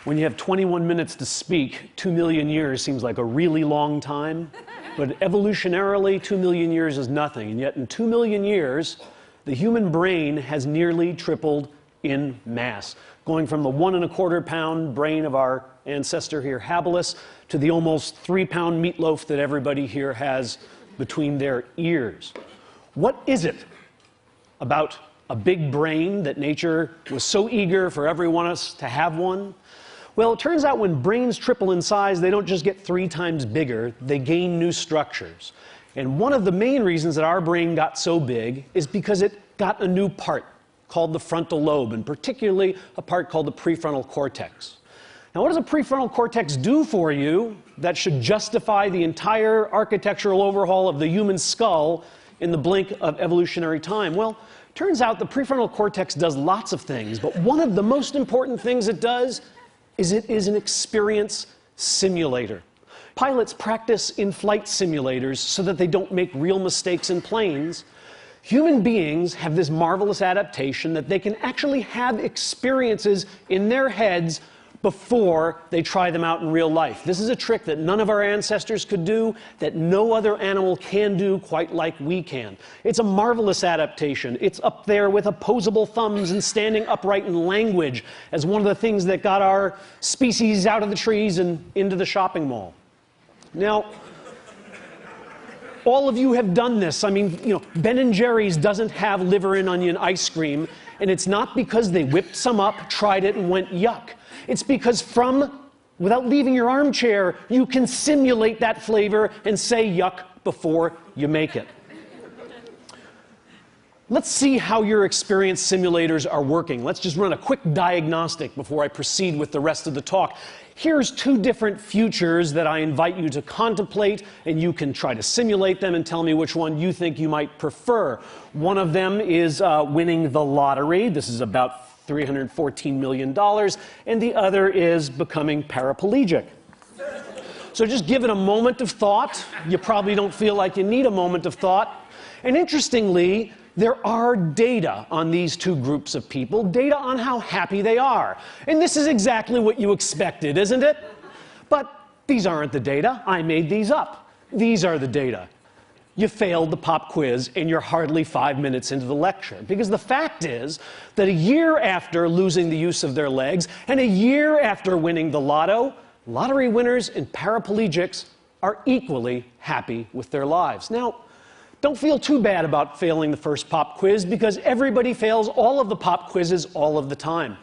When you have 21 minutes to speak, 2 million years seems like a really long time. But evolutionarily, 2 million years is nothing. And yet in 2 million years, the human brain has nearly tripled in mass, going from the 1¼ pound brain of our ancestor here, habilis, to the almost 3-pound meatloaf that everybody here has between their ears. What is it about a big brain that nature was so eager for every one of us to have one? Well, it turns out when brains triple in size, they don't just get 3 times bigger, they gain new structures. And one of the main reasons that our brain got so big is because it got a new part called the frontal lobe, and particularly a part called the prefrontal cortex. Now, what does a prefrontal cortex do for you that should justify the entire architectural overhaul of the human skull in the blink of evolutionary time? Well, turns out the prefrontal cortex does lots of things, but one of the most important things it does is it is an experience simulator. Pilots practice in flight simulators so that they don't make real mistakes in planes. Human beings have this marvelous adaptation that they can actually have experiences in their heads before they try them out in real life. This is a trick that none of our ancestors could do, that no other animal can do quite like we can. It's a marvelous adaptation. It's up there with opposable thumbs and standing upright in language as one of the things that got our species out of the trees and into the shopping mall. Now, all of you have done this. I mean, you know, Ben & Jerry's doesn't have liver and onion ice cream, and it's not because they whipped some up, tried it, and went yuck. It's because without leaving your armchair, you can simulate that flavor and say yuck before you make it. Let's see how your experience simulators are working. Let's just run a quick diagnostic before I proceed with the rest of the talk. Here's 2 different futures that I invite you to contemplate, and you can try to simulate them and tell me which one you think you might prefer. One of them is winning the lottery. This is about $314 million, and the other is becoming paraplegic. So just give it a moment of thought. You probably don't feel like you need a moment of thought. And interestingly, there are data on these 2 groups of people, data on how happy they are. And this is exactly what you expected, isn't it? But these aren't the data. I made these up. These are the data. You failed the pop quiz and you're hardly 5 minutes into the lecture. Because the fact is that a year after losing the use of their legs and a year after winning the lotto, lottery winners and paraplegics are equally happy with their lives. Now, don't feel too bad about failing the first pop quiz because everybody fails all of the pop quizzes all of the time.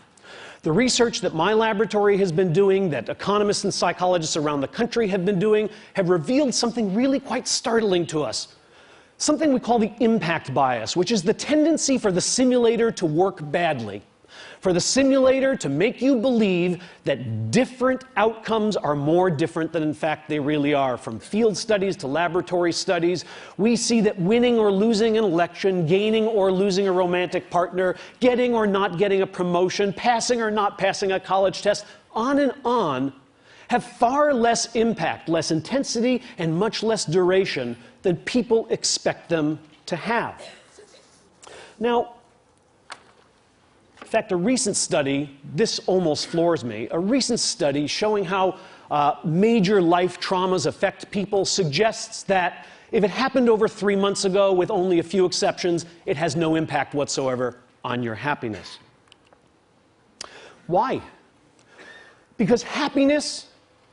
The research that my laboratory has been doing, that economists and psychologists around the country have been doing, have revealed something really quite startling to us. Something we call the impact bias, which is the tendency for the simulator to work badly. For the simulator to make you believe that different outcomes are more different than in fact they really are. From field studies to laboratory studies, we see that winning or losing an election, gaining or losing a romantic partner, getting or not getting a promotion, passing or not passing a college test, on and on, have far less impact, less intensity, and much less duration than people expect them to have. Now, in fact, a recent study, this almost floors me, a recent study showing how major life traumas affect people suggests that if it happened over 3 months ago with only a few exceptions, it has no impact whatsoever on your happiness. Why? Because happiness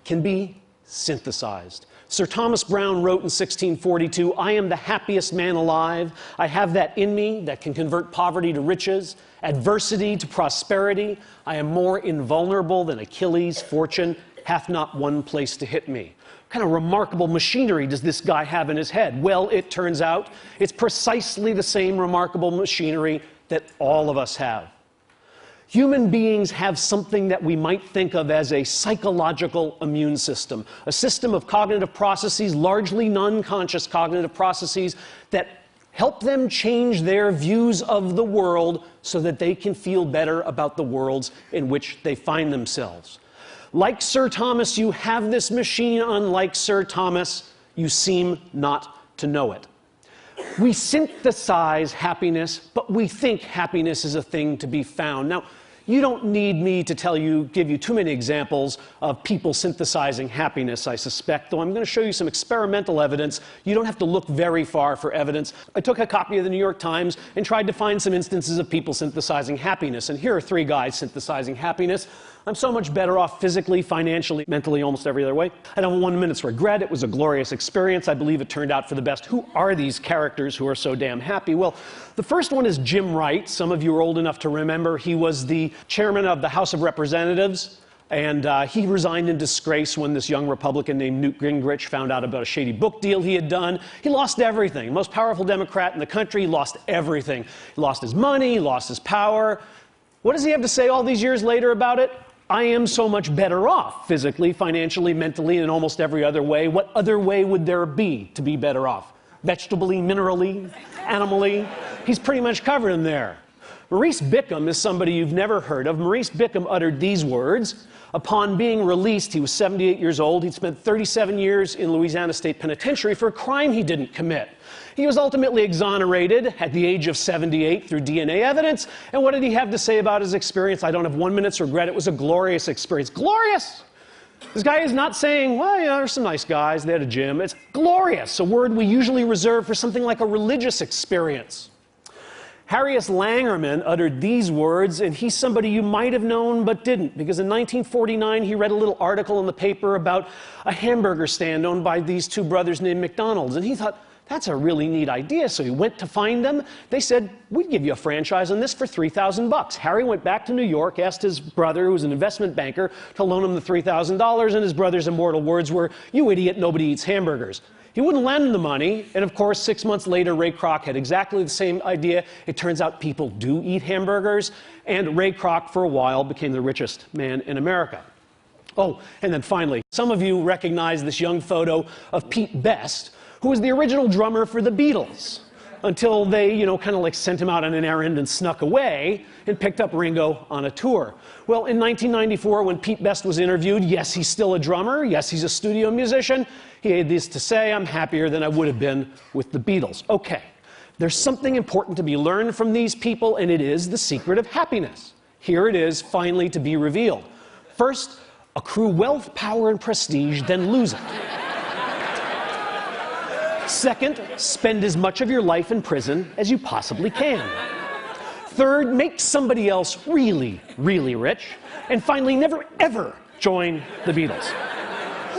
can be synthesized. Sir Thomas Browne wrote in 1642, "I am the happiest man alive. I have that in me that can convert poverty to riches, adversity to prosperity. I am more invulnerable than Achilles. Fortune hath not one place to hit me." What kind of remarkable machinery does this guy have in his head? Well, it turns out it's precisely the same remarkable machinery that all of us have. Human beings have something that we might think of as a psychological immune system, a system of cognitive processes, largely non-conscious cognitive processes, that help them change their views of the world so that they can feel better about the worlds in which they find themselves. Like Sir Thomas, you have this machine. Unlike Sir Thomas, you seem not to know it. We synthesize happiness, but we think happiness is a thing to be found. Now, You don't need me to give you too many examples of people synthesizing happiness, I suspect, though I'm going to show you some experimental evidence. You don't have to look very far for evidence. I took a copy of the New York Times and tried to find some instances of people synthesizing happiness, and here are 3 guys synthesizing happiness. I'm so much better off physically, financially, mentally, almost every other way. I don't have 1 minute's regret. It was a glorious experience. I believe it turned out for the best. Who are these characters who are so damn happy? Well, the first one is Jim Wright. Some of you are old enough to remember. He was the chairman of the House of Representatives, and he resigned in disgrace when this young Republican named Newt Gingrich found out about a shady book deal he had done. He lost everything. The most powerful Democrat in the country, he lost everything. He lost his money, he lost his power. What does he have to say all these years later about it? I am so much better off physically, financially, mentally, and in almost every other way. What other way would there be to be better off? Vegetably, minerally, animally? He's pretty much covered in there. Maurice Bickham is somebody you've never heard of. Maurice Bickham uttered these words. Upon being released, he was 78 years old. He'd spent 37 years in Louisiana State Penitentiary for a crime he didn't commit. He was ultimately exonerated at the age of 78 through DNA evidence. And what did he have to say about his experience? I don't have 1 minute's regret. It was a glorious experience. Glorious! This guy is not saying, well, yeah, there's some nice guys, they had a gym. It's glorious, a word we usually reserve for something like a religious experience. Harrius Langerman uttered these words, and he's somebody you might have known but didn't, because in 1949 he read a little article in the paper about a hamburger stand owned by these 2 brothers named McDonald's, and he thought, that's a really neat idea. So he went to find them. They said, we'd give you a franchise on this for $3,000. Harry went back to New York, asked his brother, who was an investment banker, to loan him the $3,000, and his brother's immortal words were, you idiot, nobody eats hamburgers. He wouldn't lend him the money, and of course, 6 months later, Ray Kroc had exactly the same idea. It turns out people do eat hamburgers, and Ray Kroc, for a while, became the richest man in America. Oh, and then finally, some of you recognize this young photo of Pete Best, who was the original drummer for the Beatles, until they, kind of like sent him out on an errand and snuck away and picked up Ringo on a tour. Well, in 1994, when Pete Best was interviewed, yes, he's still a drummer, yes, he's a studio musician, he had this to say, I'm happier than I would have been with the Beatles. Okay, there's something important to be learned from these people, and it is the secret of happiness. Here it is, finally, to be revealed. First, accrue wealth, power, and prestige, then lose it. Second, spend as much of your life in prison as you possibly can. Third, make somebody else really, really rich. And finally, never, ever join the Beatles.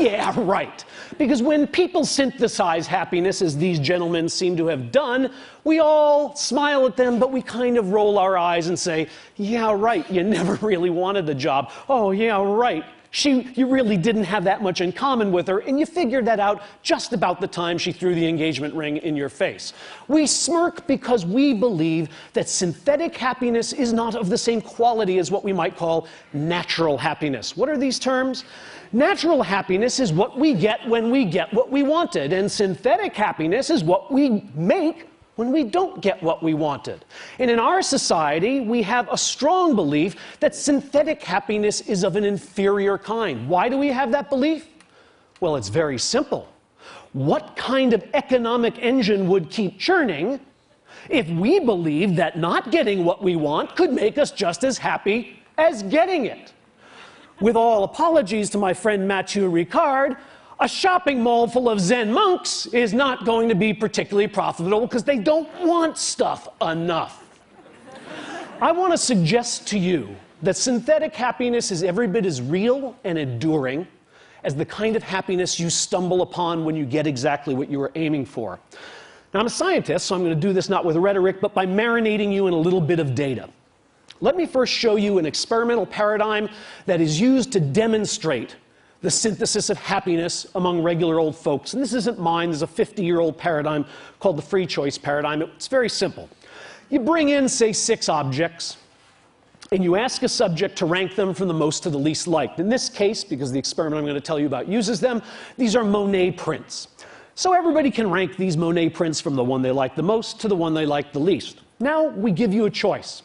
Yeah, right. Because when people synthesize happiness, as these gentlemen seem to have done, we all smile at them, but we kind of roll our eyes and say, yeah, right, you never really wanted the job. Oh, yeah, right. You really didn't have that much in common with her, and you figured that out just about the time she threw the engagement ring in your face. We smirk because we believe that synthetic happiness is not of the same quality as what we might call natural happiness. What are these terms? Natural happiness is what we get when we get what we wanted, and synthetic happiness is what we make when we don't get what we wanted. And in our society, we have a strong belief that synthetic happiness is of an inferior kind. Why do we have that belief? Well, it's very simple. What kind of economic engine would keep churning if we believed that not getting what we want could make us just as happy as getting it? With all apologies to my friend Mathieu Ricard, a shopping mall full of Zen monks is not going to be particularly profitable because they don't want stuff enough. I want to suggest to you that synthetic happiness is every bit as real and enduring as the kind of happiness you stumble upon when you get exactly what you were aiming for. Now, I'm a scientist, so I'm going to do this not with rhetoric, but by marinating you in a little bit of data. Let me first show you an experimental paradigm that is used to demonstrate the synthesis of happiness among regular old folks. And this isn't mine. There's a 50-year-old paradigm called the free choice paradigm. It's very simple. You bring in, say, 6 objects, and you ask a subject to rank them from the most to the least liked. In this case, because the experiment I'm going to tell you about uses them, these are Monet prints. So everybody can rank these Monet prints from the one they like the most to the one they like the least. Now we give you a choice.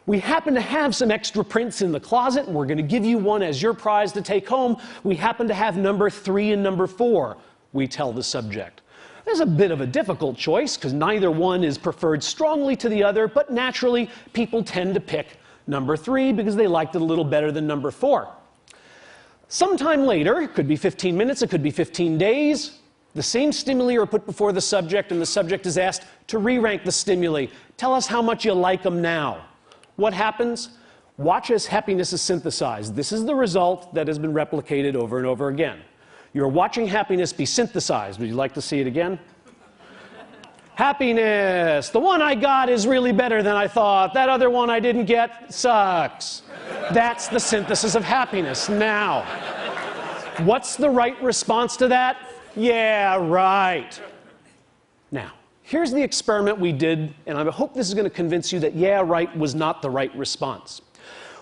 We happen to have some extra prints in the closet, and we're going to give you one as your prize to take home. We happen to have number 3 and number 4, we tell the subject. There's a bit of a difficult choice, because neither one is preferred strongly to the other, but naturally, people tend to pick number 3 because they liked it a little better than number 4. Sometime later, it could be 15 minutes, it could be 15 days, the same stimuli are put before the subject and the subject is asked to re-rank the stimuli. Tell us how much you like them now. What happens? Watch as happiness is synthesized. This is the result that has been replicated over and over again. You're watching happiness be synthesized. Would you like to see it again? Happiness. The one I got is really better than I thought. That other one I didn't get sucks. That's the synthesis of happiness. Now, what's the right response to that? Yeah, right. Now, here's the experiment we did, and I hope this is going to convince you that yeah, right was not the right response.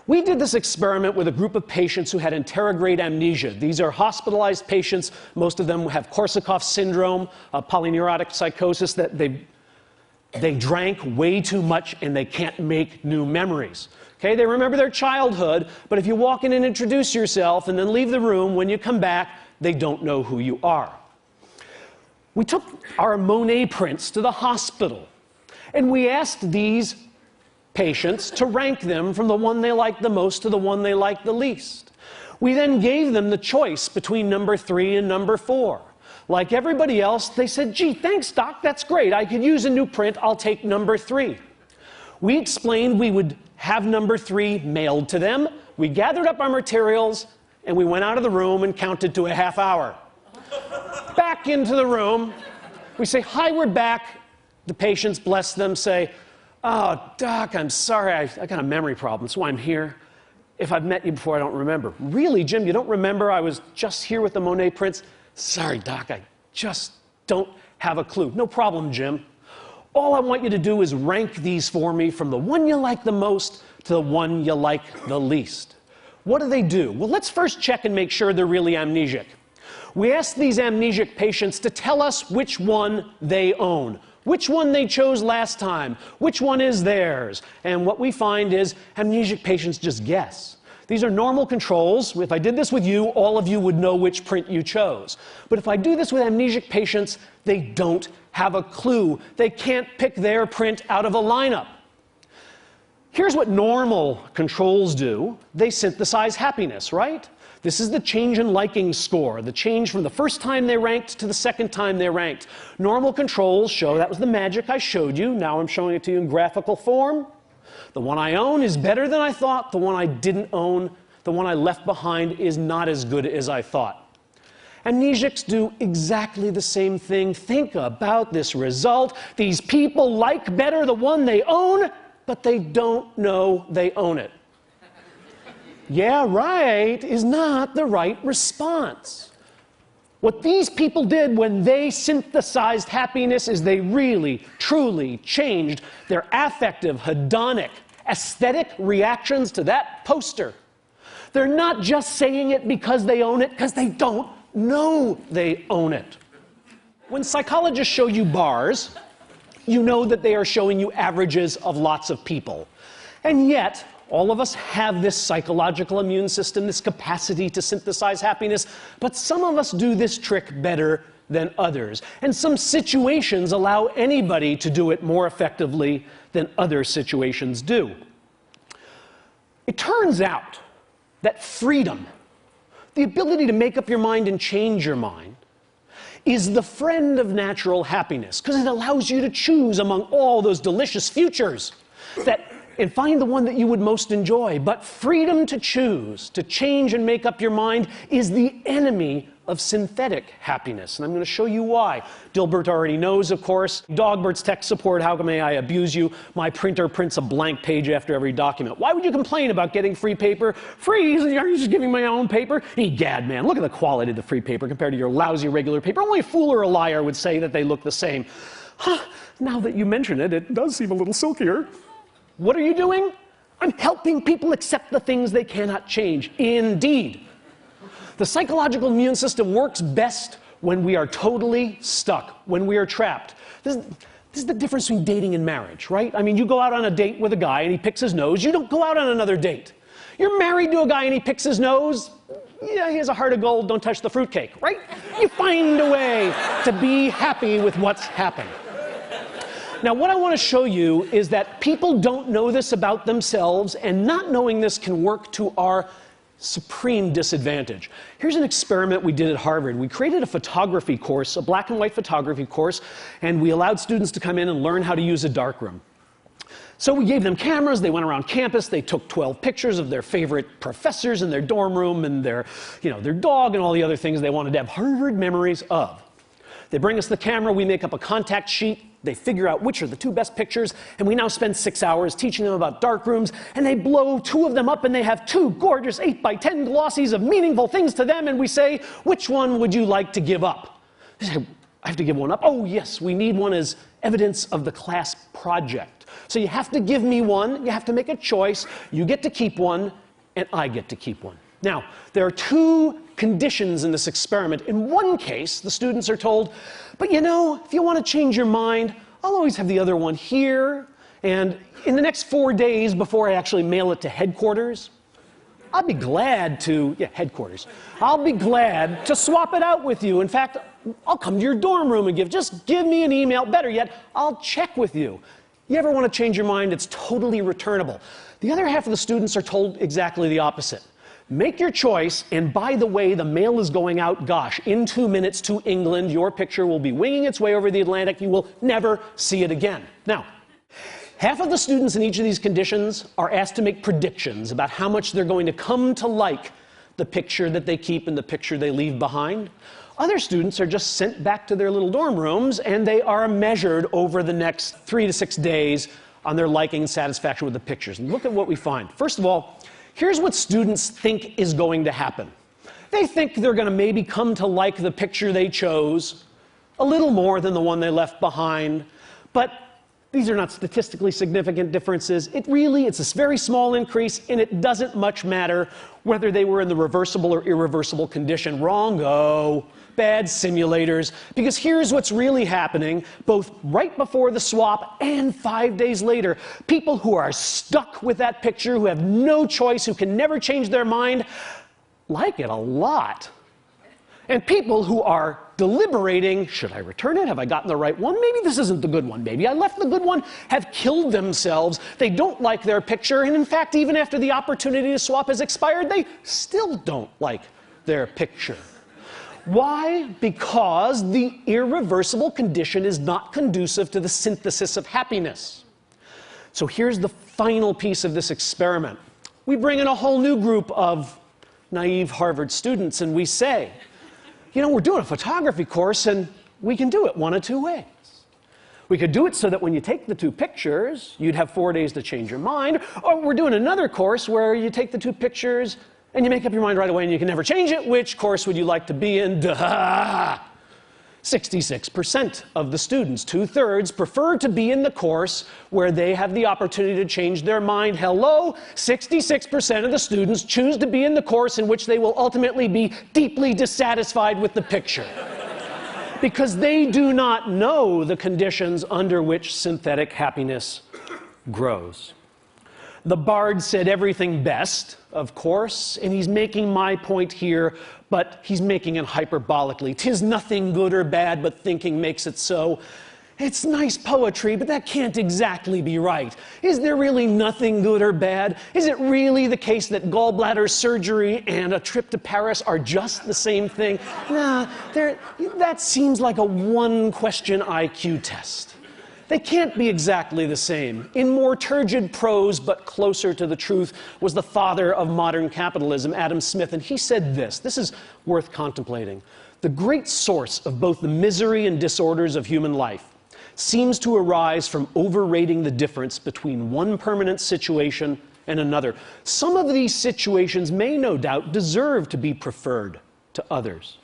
We did this experiment with a group of patients who had anterograde amnesia. These are hospitalized patients. Most of them have Korsakoff syndrome, polyneurotic psychosis, that they drank way too much and they can't make new memories. Okay, they remember their childhood, but if you walk in and introduce yourself and then leave the room, when you come back, they don't know who you are. We took our Monet prints to the hospital, and we asked these patients to rank them from the one they liked the most to the one they liked the least. We then gave them the choice between number 3 and number 4. Like everybody else, they said, gee, thanks, doc, that's great. I could use a new print. I'll take number 3. We explained we would have number 3 mailed to them. We gathered up our materials, and we went out of the room and counted to a half hour. Back into the room. We say, hi, we're back. The patients, bless them, say, oh, doc, I'm sorry, I got a memory problem. That's why I'm here. If I've met you before, I don't remember. Really, Jim, you don't remember? I was just here with the Monet prints. Sorry, doc, I just don't have a clue. No problem, Jim. All I want you to do is rank these for me from the one you like the most to the one you like the least. What do? Well, let's first check and make sure they're really amnesic. We asked these amnesic patients to tell us which one they own, which one they chose last time, which one is theirs. And what we find is amnesic patients just guess. These are normal controls. If I did this with you, all of you would know which print you chose. But if I do this with amnesic patients, they don't have a clue. They can't pick their print out of a lineup. Here's what normal controls do. They synthesize happiness, right? This is the change in liking score, the change from the first time they ranked to the second time they ranked. Normal controls show, that was the magic I showed you. Now I'm showing it to you in graphical form. The one I own is better than I thought. The one I didn't own, the one I left behind, is not as good as I thought. Amnesics do exactly the same thing. Think about this result. These people like better the one they own, but they don't know they own it. Yeah, right is not the right response. What these people did when they synthesized happiness is they really, truly changed their affective, hedonic, aesthetic reactions to that poster. They're not just saying it because they own it, because they don't know they own it. When psychologists show you bars, you know that they are showing you averages of lots of people. And yet, all of us have this psychological immune system, this capacity to synthesize happiness, but some of us do this trick better than others. And some situations allow anybody to do it more effectively than other situations do. It turns out that freedom, the ability to make up your mind and change your mind, is the friend of natural happiness, because it allows you to choose among all those delicious futures and find the one that you would most enjoy. But freedom to choose, to change and make up your mind, is the enemy of synthetic happiness. And I'm going to show you why. Dilbert already knows, of course. Dogbert's tech support, how may I abuse you? My printer prints a blank page after every document. Why would you complain about getting free paper? Free? Are you just giving my own paper? Egad, man, look at the quality of the free paper compared to your lousy regular paper. Only a fool or a liar would say that they look the same. Huh, now that you mention it, it does seem a little silkier. What are you doing? I'm helping people accept the things they cannot change. Indeed. The psychological immune system works best when we are totally stuck, when we are trapped. This is the difference between dating and marriage, right? I mean, you go out on a date with a guy and he picks his nose. You don't go out on another date. You're married to a guy and he picks his nose. Yeah, he has a heart of gold. Don't touch the fruitcake, right? You find a way to be happy with what's happened. Now, what I want to show you is that people don't know this about themselves, and not knowing this can work to our supreme disadvantage. Here's an experiment we did at Harvard. We created a photography course, a black and white photography course, and we allowed students to come in and learn how to use a darkroom. So we gave them cameras, they went around campus, they took 12 pictures of their favorite professors in their dorm room and their dog and all the other things they wanted to have Harvard memories of. They bring us the camera, we make up a contact sheet, they figure out which are the 2 best pictures, and we now spend 6 hours teaching them about darkrooms, and they blow 2 of them up and they have 2 gorgeous 8x10 glossies of meaningful things to them, and we say, which one would you like to give up? They say, I have to give one up? Oh yes, we need one as evidence of the class project. So you have to give me one, you have to make a choice, you get to keep one, and I get to keep one. Now, there are 2 conditions in this experiment. In one case, the students are told, but you know, if you want to change your mind, I'll always have the other one here, and in the next 4 days before I actually mail it to headquarters, I'll be glad to, headquarters, I'll be glad to swap it out with you. In fact, I'll come to your dorm room and just give me an email. Better yet, I'll check with you. You ever want to change your mind? It's totally returnable. The other half of the students are told exactly the opposite. Make your choice, and by the way, the mail is going out, gosh, in 2 minutes to England. Your picture will be winging its way over the Atlantic. You will never see it again. Now, half of the students in each of these conditions are asked to make predictions about how much they're going to come to like the picture that they keep and the picture they leave behind. Other students are just sent back to their little dorm rooms, and they are measured over the next 3 to 6 days on their liking and satisfaction with the pictures. And look at what we find. First of all, here's what students think is going to happen. They think they're going to maybe come to like the picture they chose a little more than the one they left behind, but these are not statistically significant differences. It's a very small increase, and it doesn't much matter whether they were in the reversible or irreversible condition. Wrong-o. Bad simulators. Because here's what's really happening, both right before the swap and 5 days later. People who are stuck with that picture, who have no choice, who can never change their mind, like it a lot. And people who are deliberating, should I return it? Have I gotten the right one? Maybe this isn't the good one. Maybe I left the good one, have killed themselves. They don't like their picture, and in fact, even after the opportunity to swap has expired, they still don't like their picture. Why? Because the irreversible condition is not conducive to the synthesis of happiness. So here's the final piece of this experiment. We bring in a whole new group of naive Harvard students, and we say, you know, we're doing a photography course, and we can do it one of 2 ways. We could do it so that when you take the 2 pictures, you'd have 4 days to change your mind, or we're doing another course where you take the 2 pictures and you make up your mind right away and you can never change it. Which course would you like to be in? Duh! 66% of the students, 2/3, prefer to be in the course where they have the opportunity to change their mind. Hello? 66% of the students choose to be in the course in which they will ultimately be deeply dissatisfied with the picture. Because they do not know the conditions under which synthetic happiness grows. The bard said everything best, of course, and he's making my point here, but he's making it hyperbolically. 'Tis nothing good or bad, but thinking makes it so. It's nice poetry, but that can't exactly be right. Is there really nothing good or bad? Is it really the case that gallbladder surgery and a trip to Paris are just the same thing? Nah, that seems like a one-question IQ test. They can't be exactly the same. In more turgid prose, but closer to the truth, was the father of modern capitalism, Adam Smith, and he said this. This is worth contemplating. The great source of both the misery and disorders of human life seems to arise from overrating the difference between one permanent situation and another. Some of these situations may no doubt deserve to be preferred to others,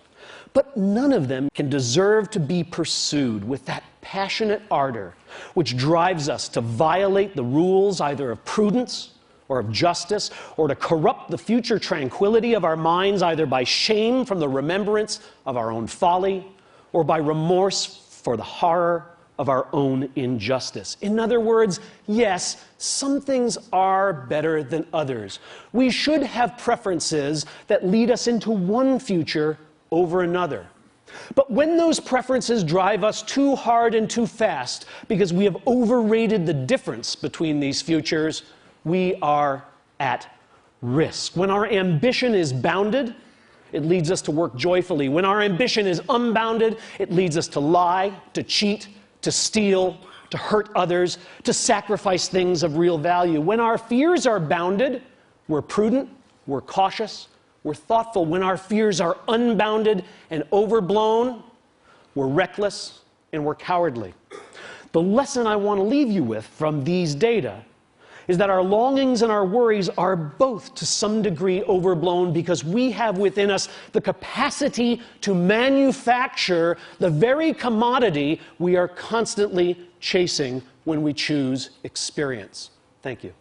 but none of them can deserve to be pursued with that passionate ardor which drives us to violate the rules either of prudence or of justice, or to corrupt the future tranquility of our minds either by shame from the remembrance of our own folly or by remorse for the horror of our own injustice. In other words, yes, some things are better than others. We should have preferences that lead us into one future over another. But when those preferences drive us too hard and too fast because we have overrated the difference between these futures, we are at risk. When our ambition is bounded, it leads us to work joyfully. When our ambition is unbounded, it leads us to lie, to cheat, to steal, to hurt others, to sacrifice things of real value. When our fears are bounded, we're prudent, we're cautious, we're thoughtful. When our fears are unbounded and overblown, we're reckless and we're cowardly. The lesson I want to leave you with from these data is that our longings and our worries are both to some degree overblown because we have within us the capacity to manufacture the very commodity we are constantly chasing when we choose experience. Thank you.